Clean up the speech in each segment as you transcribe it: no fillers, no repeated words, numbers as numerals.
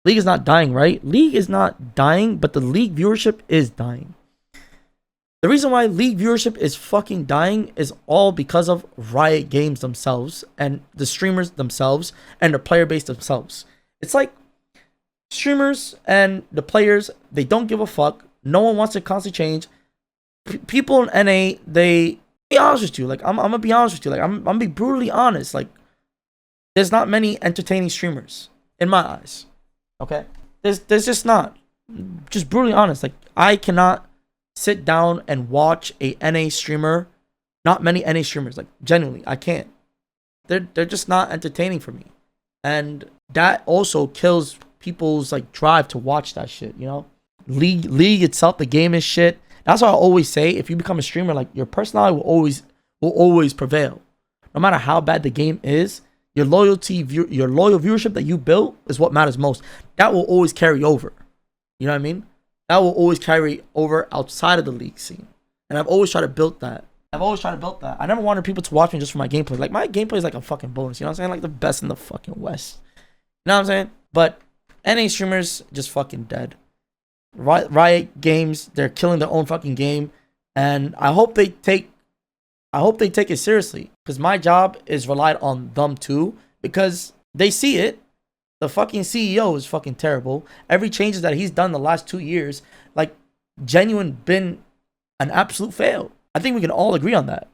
League is not dying, right? League is not dying, but the league viewership is dying. The reason why league viewership is fucking dying is all because of Riot Games themselves and the streamers themselves and the player base themselves. It's like streamers and the players, they don't give a fuck. No one wants to constantly change. People in NA, they be honest with you. Like I'm gonna be honest with you. Like I'm gonna be brutally honest. Like there's not many entertaining streamers in my eyes. Okay, there's just not. Just brutally honest. Like I cannot sit down and watch a NA streamer. Not many NA streamers. Like genuinely, I can't. They're just not entertaining for me, and that also kills people's like drive to watch that shit. You know, league itself, the game is shit. That's why I always say, if you become a streamer, like your personality will always prevail, no matter how bad the game is. Your loyal viewership that you built is what matters most. That will always carry over. You know what I mean? That will always carry over outside of the league scene. And I've always tried to build that. I never wanted people to watch me just for my gameplay. Like my gameplay is like a fucking bonus. You know what I'm saying? Like the best in the fucking West. You know what I'm saying? But NA streamers just fucking dead. Riot Games, they're killing their own fucking game, and I hope they take it seriously, because my job is relied on them too, because they see it. The fucking CEO is fucking terrible. Every changes that he's done the last 2 years, like genuine been an absolute fail. I think we can all agree on that.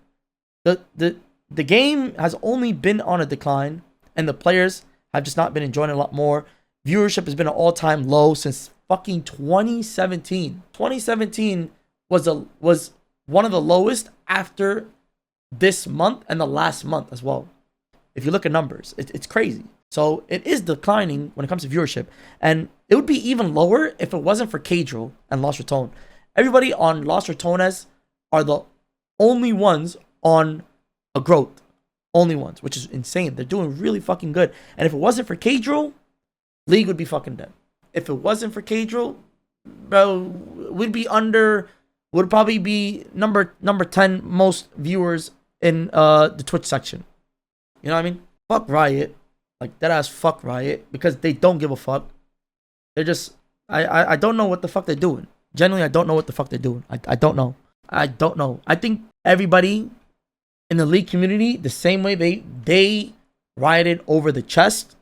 The game has only been on a decline, and the players have just not been enjoying it a lot more. Viewership has been an all-time low since fucking 2017. 2017 was one of the lowest after this month and the last month as well. If you look at numbers, it's crazy. So it is declining when it comes to viewership, and it would be even lower if it wasn't for Cadril and Lost Ratone. Everybody on Lost Ratones are the only ones on a growth, only ones, which is insane. They're doing really fucking good, and if it wasn't for Cadril, League would be fucking dead. If it wasn't for Cadril, bro, would probably be number 10 most viewers in the Twitch section. You know what I mean? Fuck Riot. Like that ass fuck Riot, because they don't give a fuck. They're just I don't know what the fuck they're doing. Genuinely, I don't know what the fuck they're doing. I don't know. I don't know. I think everybody in the League community, the same way they rioted over the chest,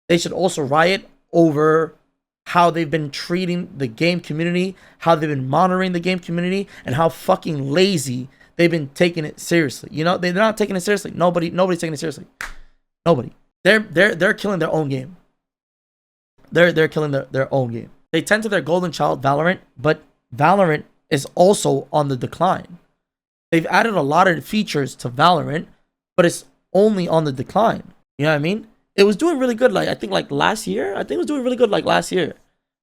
they should also riot over how they've been treating the game community, how they've been monitoring the game community, and how fucking lazy they've been taking it seriously. You know, they're not taking it seriously. Nobody's taking it seriously. Nobody. They're killing their own game. They're killing their own game. They tend to their golden child Valorant, but Valorant is also on the decline. They've added a lot of features to Valorant, but it's only on the decline. You know what I mean? It was doing really good, like I think like last year. I think it was doing really good like last year.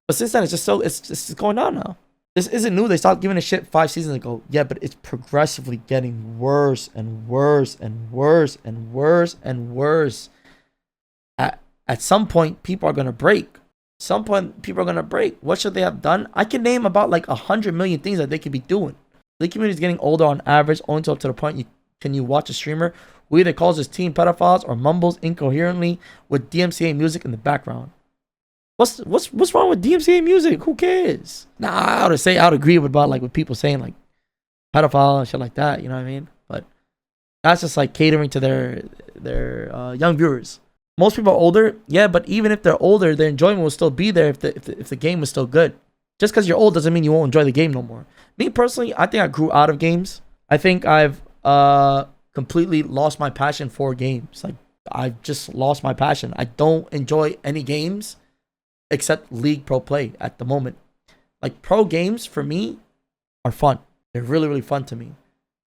But since then, it's just going down now. This isn't new. They stopped giving a shit 5 seasons ago. Yeah, but it's progressively getting worse and worse and worse and worse and worse. At some point, people are gonna break. What should they have done? I can name about like 100 million things that they could be doing. The community is getting older on average, only up to the point you watch a streamer who either calls his team pedophiles or mumbles incoherently with DMCA music in the background. What's wrong with DMCA music? Who cares? Nah, I would agree with people saying like pedophile and shit like that. You know what I mean? But that's just like catering to their young viewers. Most people are older, yeah, but even if they're older, their enjoyment will still be there if the game was still good. Just because you're old doesn't mean you won't enjoy the game no more. Me personally, I think I grew out of games. I think I've completely lost my passion for games. Like I've just lost my passion. I don't enjoy any games except League Pro Play at the moment. Like pro games for me are fun. They're really, really fun to me.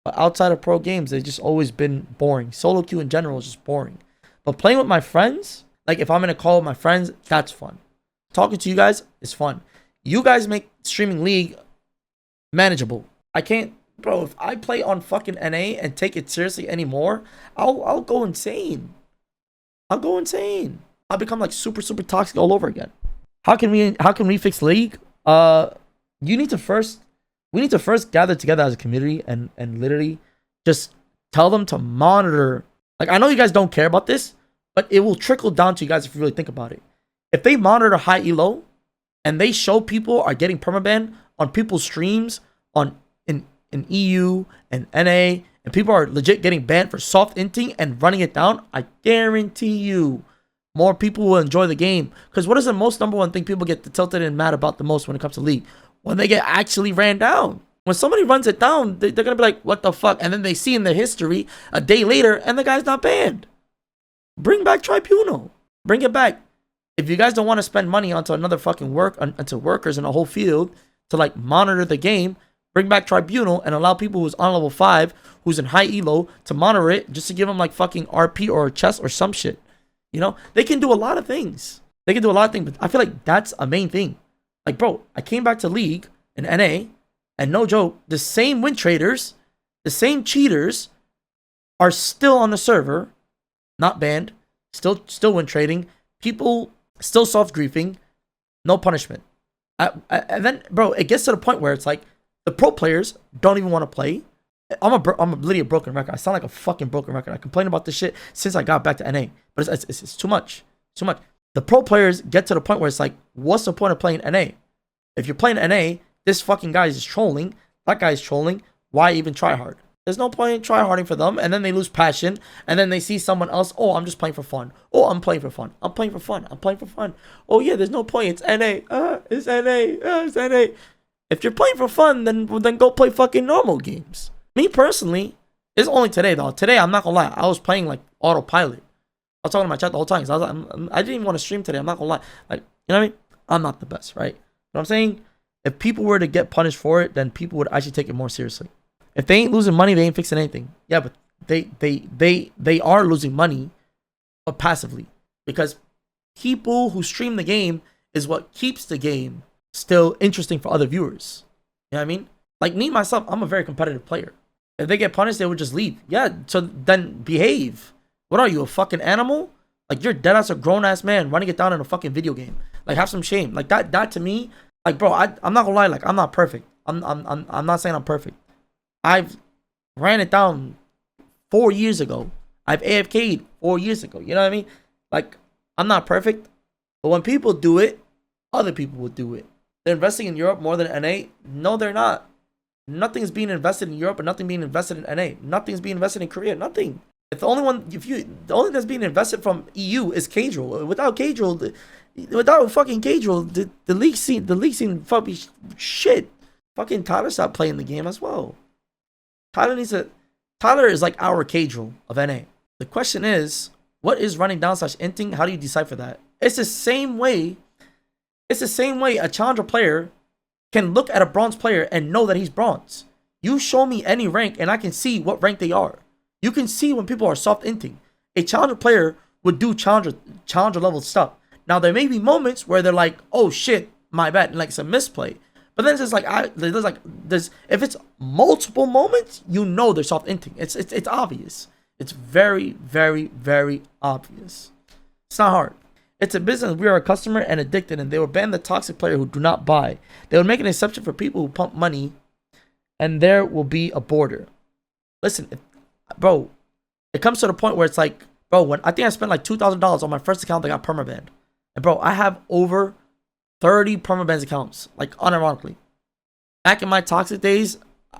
But outside of pro games, they've just always been boring. Solo queue in general is just boring. But playing with my friends, like if I'm in a call with my friends, that's fun. Talking to you guys is fun. You guys make streaming League manageable. I can't, bro, if I play on fucking NA and take it seriously anymore, I'll go insane. I'll become like super, super toxic all over again. How can we fix League? We need to first gather together as a community and literally just tell them to monitor. Like, I know you guys don't care about this, but it will trickle down to you guys if you really think about it. if they monitor high elo and they show people are getting permaban on people's streams on in EU and NA, and people are legit getting banned for soft inting and running it down, I guarantee you more people will enjoy the game. Because what is the most number one thing people get tilted and mad about the most when it comes to League? When they get actually ran down. When somebody runs it down, they're going to be like, what the fuck? And then they see in their history a day later and the guy's not banned. Bring back Tribunal. Bring it back. If you guys don't want to spend money onto another fucking onto workers in a whole field to like monitor the game, bring back Tribunal and allow people who's on level 5, who's in high elo, to monitor it just to give them like fucking RP or a chest or some shit. You know, they can do a lot of things. They can do a lot of things, but I feel like that's a main thing. Like, bro, I came back to League in NA, and no joke, the same win traders, the same cheaters are still on the server, not banned, still win trading, people still soft griefing, no punishment. And then, bro, it gets to the point where it's like the pro players don't even want to play. I'm literally a broken record. I sound like a fucking broken record. I complain about this shit since I got back to NA, but it's too much. Too much. The pro players get to the point where it's like, what's the point of playing NA? If you're playing NA, this fucking guy is trolling, that guy is trolling, why even try hard? There's no point in try harding for them, and then they lose passion, and then they see someone else, oh, I'm just playing for fun. Oh, I'm playing for fun. I'm playing for fun. I'm playing for fun. Oh yeah, there's no point. It's NA. It's NA. It's NA. If you're playing for fun, then go play fucking normal games. Me personally, it's only today though. Today, I'm not gonna lie, I was playing like autopilot. I was talking to my chat the whole time. So I didn't even want to stream today. I'm not gonna lie. Like, you know what I mean? I'm not the best, right? But I'm saying, if people were to get punished for it, then people would actually take it more seriously. If they ain't losing money, they ain't fixing anything. Yeah, but they are losing money, but passively, because people who stream the game is what keeps the game still interesting for other viewers. You know what I mean? Like me myself, I'm a very competitive player. If they get punished, they would just leave. Yeah, so then behave. What are you, a fucking animal? Like, you're dead ass a grown ass man running it down in a fucking video game. Like, have some shame. Like that to me, like, bro, I'm not gonna lie, like, I'm not perfect. I'm not saying I'm perfect. I've ran it down 4 years ago. I've AFK'd 4 years ago. You know what I mean? Like, I'm not perfect, but when people do it, other people will do it. They're investing in Europe more than NA? No, they're not. Nothing's being invested in Europe and nothing being invested in NA. Nothing's being invested in Korea. Nothing. If the only that's being invested from EU is Cadril. Without fucking Cadril, the league scene fucking shit. Fucking Tyler stopped playing the game as well. Tyler is like our Cadril of NA. The question is, what is running down / inting? How do you decipher that? It's the same way a challenger player can look at a bronze player and know that he's bronze. You show me any rank and I can see what rank they are. You can see when people are soft inting. A challenger player would do challenger level stuff. Now there may be moments where they're like, oh shit, my bad, and like it's a misplay. But then it's like if it's multiple moments, you know they're soft inting. It's obvious. It's very, very, very obvious. It's not hard. It's a business. We are a customer and addicted, and they will ban the toxic player who do not buy. They will make an exception for people who pump money, and there will be a border. Listen, bro, it comes to the point where it's like, bro, when I think I spent like $2,000 on my first account that got permabanned. And bro, I have over 30 permabans accounts, like unironically. Back in my toxic days,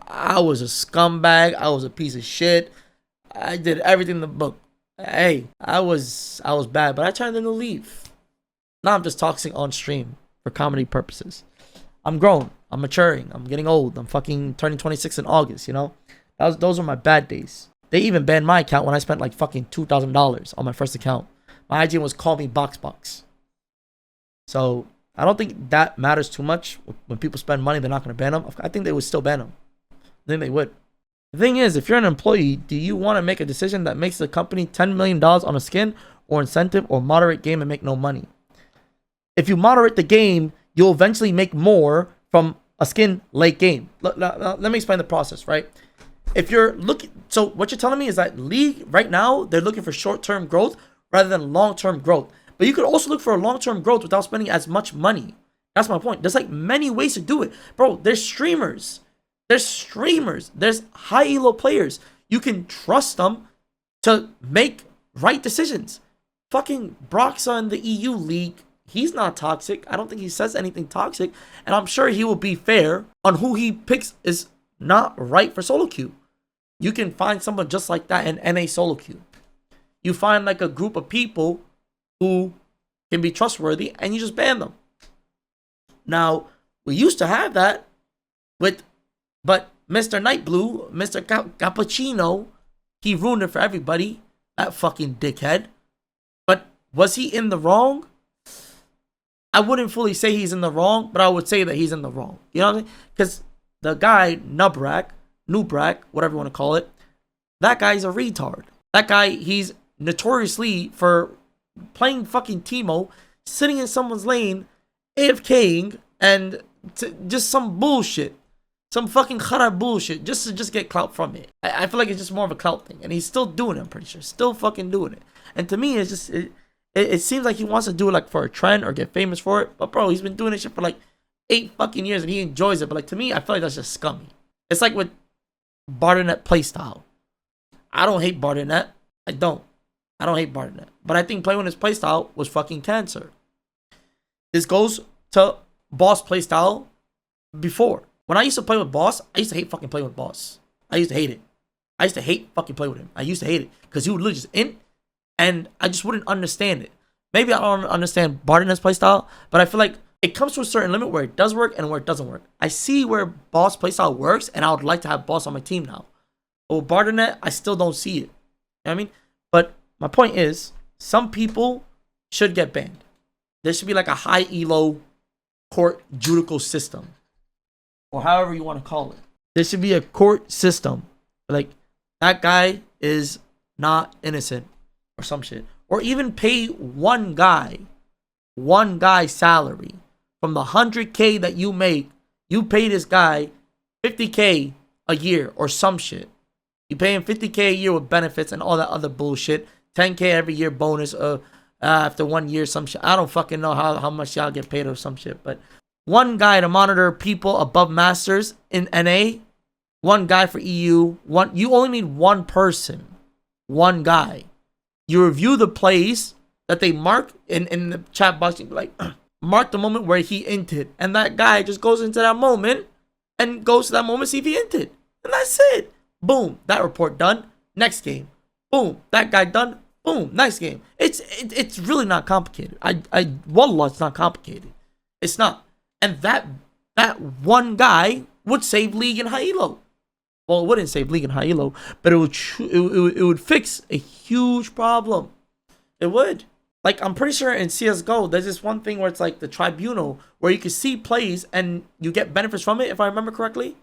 I was a scumbag. I was a piece of shit. I did everything in the book. Hey, I was bad, but I turned into leave. Now I'm just toxic on stream for comedy purposes. I'm grown. I'm maturing. I'm getting old. I'm fucking turning 26 in August, you know? Those were my bad days. They even banned my account when I spent like fucking $2,000 on my first account. My IGN was call me Box. So I don't think that matters too much. When people spend money, they're not going to ban them. I think they would still ban them. I think they would. The thing is, if you're an employee, do you want to make a decision that makes the company $10 million on a skin or incentive, or moderate game and make no money? If you moderate the game, you'll eventually make more from a skin late game. Let me explain the process, right? If you're looking, so what you're telling me is that League right now, they're looking for short-term growth rather than long-term growth. But you could also look for a long-term growth without spending as much money. That's my point. There's like many ways to do it. Bro, there's streamers. There's high elo players. You can trust them to make right decisions. Fucking Broxa in the EU League he's not toxic. I don't think he says anything toxic. And I'm sure he will be fair on who he picks is not right for solo queue. You can find someone just like that in NA solo queue. You find like a group of people who can be trustworthy and you just ban them. Now, we used to have that but Mr. Nightblue, Mr. Cappuccino, he ruined it for everybody. That fucking dickhead. But was he in the wrong? I wouldn't fully say he's in the wrong, but I would say that he's in the wrong. You know what I mean? Because the guy, Nubrak, whatever you want to call it, that guy's a retard. That guy, he's notoriously for playing fucking Teemo, sitting in someone's lane, AFKing, and just some bullshit. Some fucking khara bullshit just to get clout from it. I feel like it's just more of a clout thing. And he's still doing it, I'm pretty sure. Still fucking doing it. And to me, it's just, it seems like he wants to do it like for a trend or get famous for it. But bro, he's been doing this shit for like 8 fucking years and he enjoys it. But like to me, I feel like that's just scummy. It's like with Bardonet playstyle. I don't hate Bardonet. I don't hate Bardonet. But I think playing with his playstyle was fucking cancer. This goes to Boss playstyle before. When I used to play with Boss, I used to hate fucking playing with Boss. I used to hate it. I used to hate fucking playing with him. I used to hate it. Because he would literally just int, and I just wouldn't understand it. Maybe I don't understand Bardonet's playstyle, but I feel like it comes to a certain limit where it does work and where it doesn't work. I see where Boss playstyle works, and I would like to have Boss on my team now. But with Bardonet, I still don't see it. You know what I mean? But my point is, some people should get banned. There should be like a high elo court judical system. Or however you want to call it. There should be a court system. Like, that guy is not innocent. Or some shit. Or even pay one guy salary. From the 100K that you make, you pay this guy 50K a year or some shit. You pay him 50K a year with benefits and all that other bullshit. 10K every year bonus after 1 year, some shit. I don't fucking know how much y'all get paid or some shit. But one guy to monitor people above masters in NA. One guy for EU. You only need one person. One guy. You review the plays that they mark in the chat box. You be like, mark the moment where he inted. And that guy just goes into that moment and goes to that moment, see if he inted. And that's it. Boom. That report done. Next game. Boom. That guy done. Boom. Next game. It's really not complicated. Wallah, it's not complicated. It's not. And that one guy would save League and high elo. Well, it wouldn't save League and high elo, but it would fix a huge problem. It would. Like, I'm pretty sure in CSGO, there's this one thing where it's like the tribunal, where you can see plays and you get benefits from it, if I remember correctly.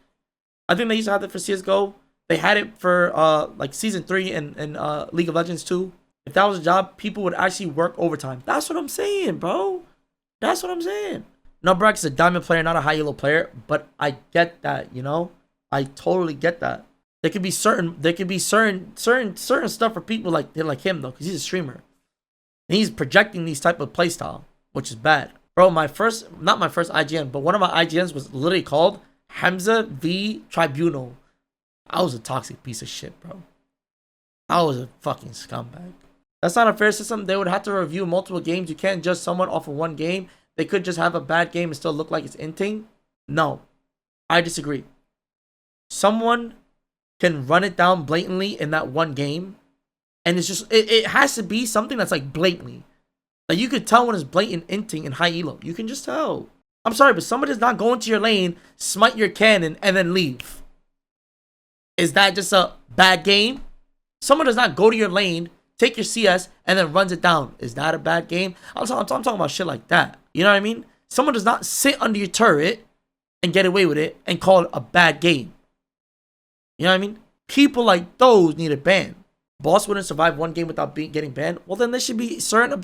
I think they used to have that for CSGO. They had it for like Season 3 and League of Legends 2. If that was a job, people would actually work overtime. That's what I'm saying, bro. That's what I'm saying. Nubrak is a diamond player, not a high elo player, but I get that, you know? I totally get that. There could be certain stuff for people like him though, because he's a streamer. And he's projecting these type of playstyle, which is bad. Bro, not my first IGN, but one of my IGNs was literally called humzh v Tribunal. I was a toxic piece of shit, bro. I was a fucking scumbag. That's not a fair system. They would have to review multiple games. You can't judge someone off of one game. They could just have a bad game and still look like it's inting. No, I disagree. Someone can run it down blatantly in that one game, and it's just it has to be something that's like blatantly. Like you could tell when it's blatant inting in high elo. You can just tell. I'm sorry, but somebody does not go into your lane, smite your cannon, and then leave. Is that just a bad game? Someone does not go to your lane, take your CS, and then runs it down. Is that a bad game? I'm talking about shit like that. You know what I mean? Someone does not sit under your turret and get away with it and call it a bad game. You know what I mean? People like those need a ban. Boss wouldn't survive one game without getting banned. Well, then there should be certain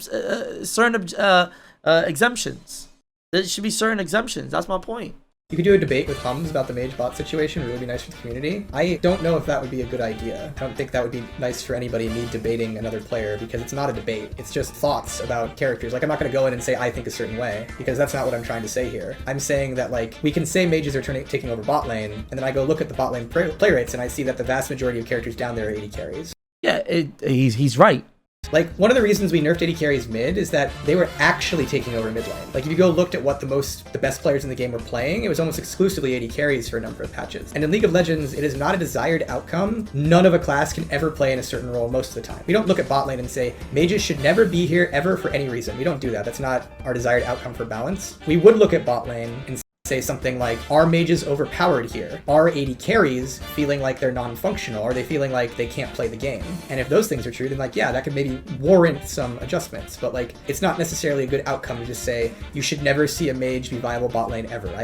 exemptions. There should be certain exemptions. That's my point. You could do a debate with humzh about the mage bot situation. It would really be nice for the community. I don't know if that would be a good idea. I don't think that would be nice for anybody, me debating another player, because it's not a debate. It's just thoughts about characters. Like, I'm not going to go in and say I think a certain way, because that's not what I'm trying to say here. I'm saying that, like, we can say mages are taking over bot lane, and then I go look at the bot lane play rates, and I see that the vast majority of characters down there are 80 carries. Yeah, he's right. Like, one of the reasons we nerfed AD carries mid is that they were actually taking over mid lane. Like, if you go looked at what the best players in the game were playing, it was almost exclusively AD carries for a number of patches. And in League of Legends, it is not a desired outcome. None of a class can ever play in a certain role most of the time. We don't look at bot lane and say, mages should never be here ever for any reason. We don't do that. That's not our desired outcome for balance. We would look at bot lane and say something like, are mages overpowered here? Are AD carries feeling like they're non-functional? Are they feeling like they can't play the game? And if those things are true, then like, yeah, that could maybe warrant some adjustments. But like, it's not necessarily a good outcome to just say, you should never see a mage be viable bot lane ever. I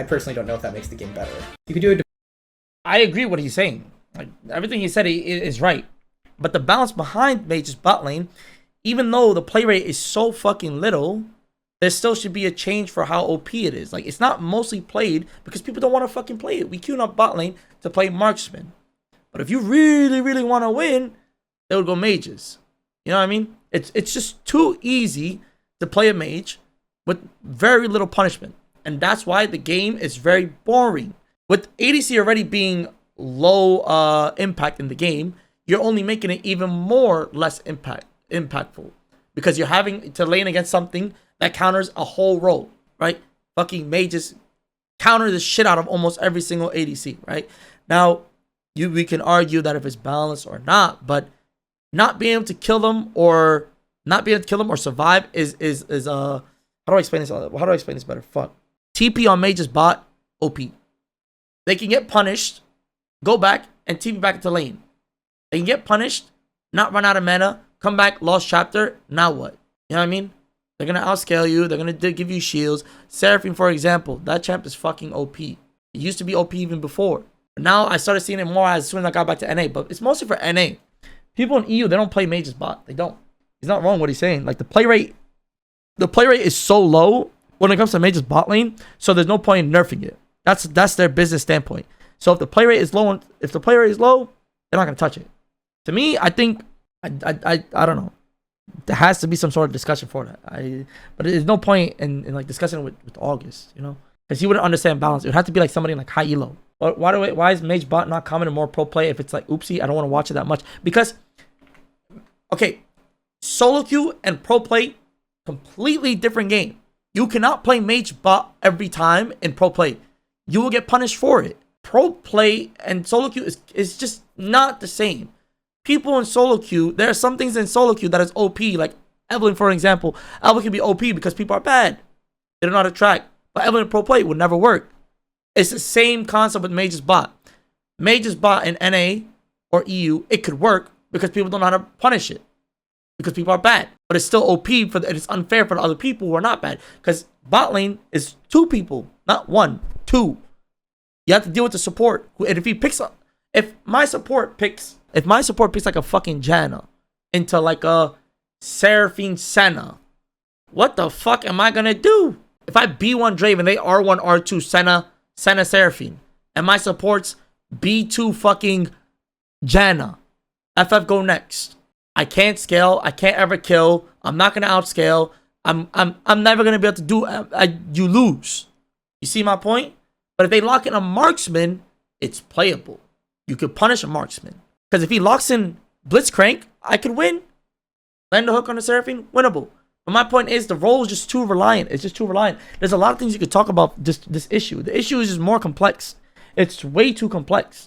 personally don't know if that makes the game better. You could do it. I agree with what he's saying. Like, everything he said is right. But the balance behind mage's bot lane, even though the play rate is so fucking little, there still should be a change for how OP it is. Like, it's not mostly played because people don't want to fucking play it. We queuing up bot lane to play marksman. But if you really, really want to win, they would go mages. You know what I mean? It's just too easy to play a mage with very little punishment. And that's why the game is very boring. With ADC already being low impact in the game, you're only making it even more less impactful. Because you're having to lane against something that counters a whole role, right? Fucking mages counter the shit out of almost every single ADC, right? Now, we can argue that if it's balanced or not, but not being able to kill them or survive is how do I explain this? How do I explain this better? Fuck. TP on mages bot, OP. They can get punished, go back and TP back into lane. They can get punished, not run out of mana, come back, lost chapter, now what? You know what I mean? They're going to outscale you. They're going to give you shields. Seraphine, for example, that champ is fucking OP. It used to be OP even before. But now I started seeing it more as soon as I got back to NA. But it's mostly for NA. People in EU, they don't play mages bot. They don't. He's not wrong what he's saying. Like, the play rate is so low when it comes to mages bot lane. So there's no point in nerfing it. That's their business standpoint. So if the play rate is low, they're not going to touch it. To me, I think, I don't know. There has to be some sort of discussion for that. But there's no point in like discussing it with August, you know, because he wouldn't understand balance. It would have to be like somebody in like high elo. But why is mage bot not common in more pro play if it's like oopsie? I don't want to watch it that much because, okay, solo queue and pro play, completely different game. You cannot play mage bot every time in pro play. You will get punished for it. Pro play and solo queue is just not the same. People in solo queue, there are some things in solo queue that is OP. Like Evelyn, for example. Evelyn can be OP because people are bad. They don't know how to track. But Evelyn in pro play would never work. It's the same concept with mage's bot. Mage's bot in NA or EU, it could work because people don't know how to punish it. Because people are bad. But it's still OP, it's unfair for the other people who are not bad. Because bot lane is 2 people, not 1, 2. You have to deal with the support. And if my support picks like a fucking Janna into like a Seraphine Senna, what the fuck am I gonna do? If I B1 Draven, they R1, R2 Senna Seraphine, and my supports B2 fucking Janna, FF go next. I can't scale. I can't ever kill. I'm not gonna outscale. I'm never gonna be able to do. You lose. You see my point? But if they lock in a marksman, it's playable. You could punish a marksman. Because if he locks in Blitzcrank, I could win. Land the hook on the Seraphine, winnable. But my point is the role is just too reliant. It's just too reliant. There's a lot of things you could talk about this issue. The issue is just more complex. It's way too complex.